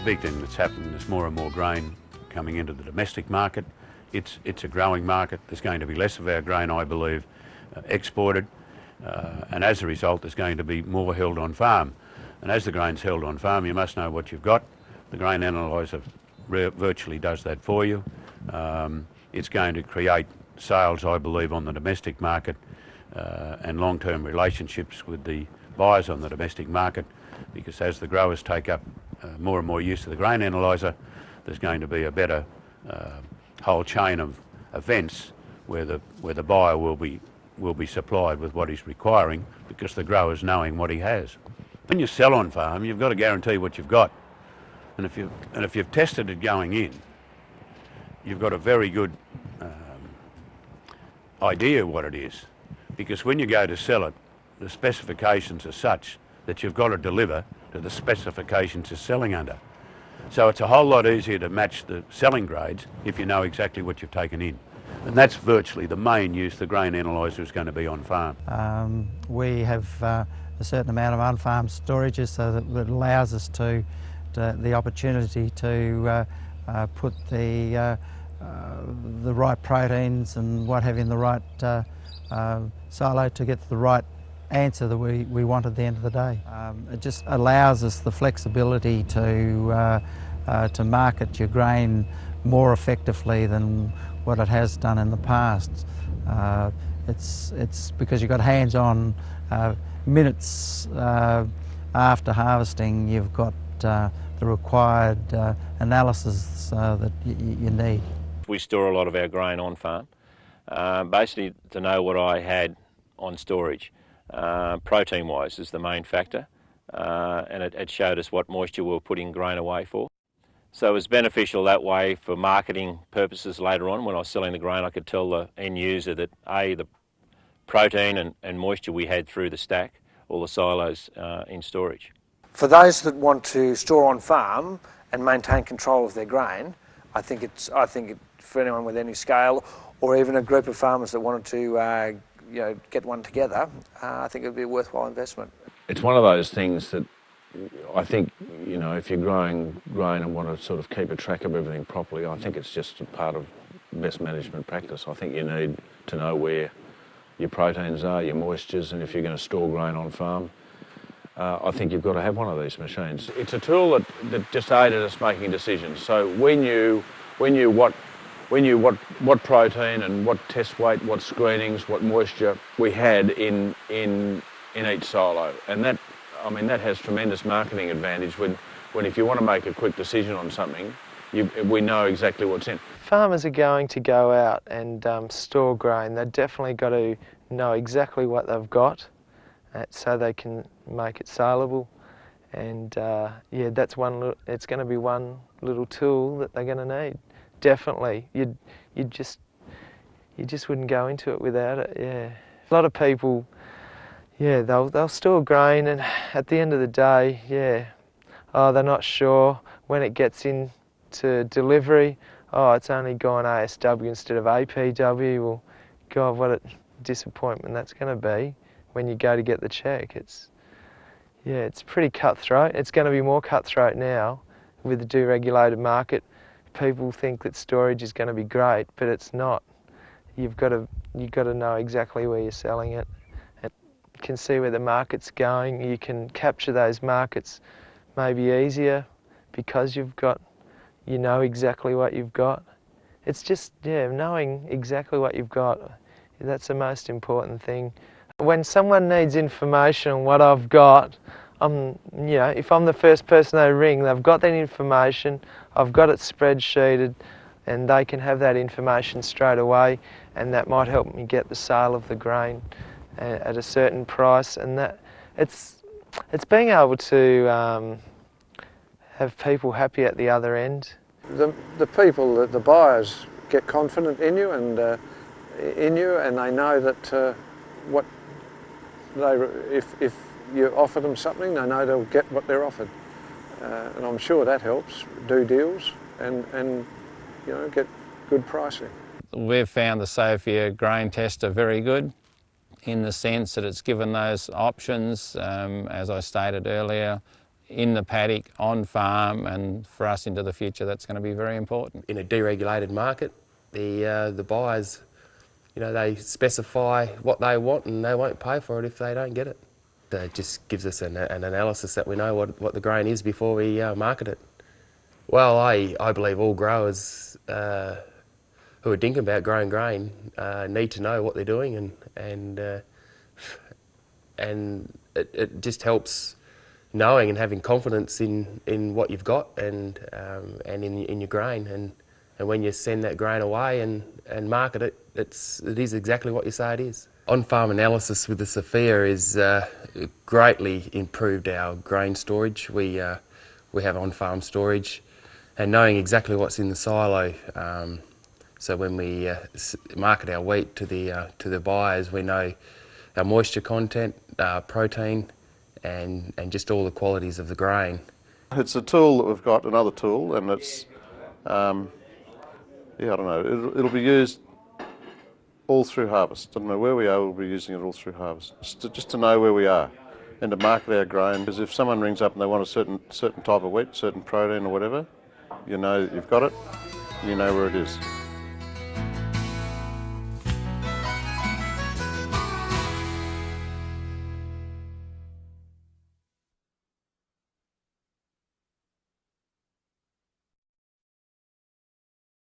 big thing that's happened. There's more and more grain coming into the domestic market. It's a growing market. There's going to be less of our grain, I believe, exported, and as a result there's going to be more held on farm. And as the grain's held on farm, you must know what you've got. The grain analyser virtually does that for you. It's going to create sales, I believe, on the domestic market and long-term relationships with the buyers on the domestic market, because as the growers take up more and more use of the grain analyser, there's going to be a better whole chain of events where the buyer will be supplied with what he's requiring, because the grower's knowing what he has. When you sell on farm, you've got to guarantee what you've got, and if you've tested it going in, you've got a very good idea of what it is, because when you go to sell it, the specifications are such that you've got to deliver to the specifications it's selling under. So it's a whole lot easier to match the selling grades if you know exactly what you've taken in. And that's virtually the main use the grain analyser is going to be on farm. We have a certain amount of on-farm storages, so that allows us to the opportunity to put the right proteins and what have you in the right silo to get the right answer that we want at the end of the day. It just allows us the flexibility to market your grain more effectively than what it has done in the past. It's because you've got hands-on minutes after harvesting, you've got the required analysis that you need. We store a lot of our grain on farm, basically to know what I had on storage. Protein-wise is the main factor, and it showed us what moisture we were putting grain away for. So it was beneficial that way for marketing purposes later on. When I was selling the grain, I could tell the end user that the protein and moisture we had through the stack, all the silos in storage. For those that want to store on farm and maintain control of their grain, I think for anyone with any scale, or even a group of farmers that wanted to get one together, I think it would be a worthwhile investment. It's one of those things that I think, if you're growing grain and want to sort of keep a track of everything properly, I think it's just a part of best management practice. I think you need to know where your proteins are, your moistures, and if you're going to store grain on farm, I think you've got to have one of these machines. It's a tool that just aided us making decisions. So we knew what protein and what test weight, what screenings, what moisture we had in each silo, and that has tremendous marketing advantage when if you want to make a quick decision on something, we know exactly what's in. Farmers are going to go out and store grain. They've definitely got to know exactly what they've got so they can make it saleable. And that's it's going to be one little tool that they're going to need. Definitely, you just wouldn't go into it without it. Yeah, a lot of people, they'll store grain, and at the end of the day, they're not sure when it gets into delivery. Oh, it's only gone ASW instead of APW. Well, God, what a disappointment that's going to be when you go to get the check. It's pretty cutthroat. It's going to be more cutthroat now with the deregulated market. People think that storage is going to be great, but it's not. You've got to know exactly where you're selling it. And you can see where the market's going. You can capture those markets maybe easier because you know exactly what you've got. It's just knowing exactly what you've got. That's the most important thing. When someone needs information on what I've got, if I'm the first person they ring, they've got that information, I've got it spreadsheeted, and they can have that information straight away, and that might help me get the sale of the grain at a certain price. And that it's being able to have people happy at the other end. The people, the buyers, get confident in you, and they know that if you offer them something, they know they'll get what they're offered, and I'm sure that helps do deals and get good pricing. We've found the Sofia grain tester very good in the sense that it's given those options. As I stated earlier, in the paddock, on farm, and for us into the future, that's going to be very important. In a deregulated market, the buyers, you know, they specify what they want and they won't pay for it if they don't get it. It just gives us an analysis that we know what the grain is before we market it. Well, I believe all growers who are thinking about growing grain need to know what they're doing, and it just helps knowing and having confidence in what you've got and in your grain, and when you send that grain away and market it, it is exactly what you say it is. On-farm analysis with the Sophia is greatly improved our grain storage. We have on-farm storage, and knowing exactly what's in the silo. So when we market our wheat to the buyers, we know our moisture content, protein, and just all the qualities of the grain. It's a tool that we've got, another tool, and it's yeah, I don't know. It'll be used all through harvest. Doesn't matter where we are, we'll be using it all through harvest. Just to know where we are and to market our grain. Because if someone rings up and they want a certain type of wheat, certain protein or whatever, you know that you've got it, and you know where it is.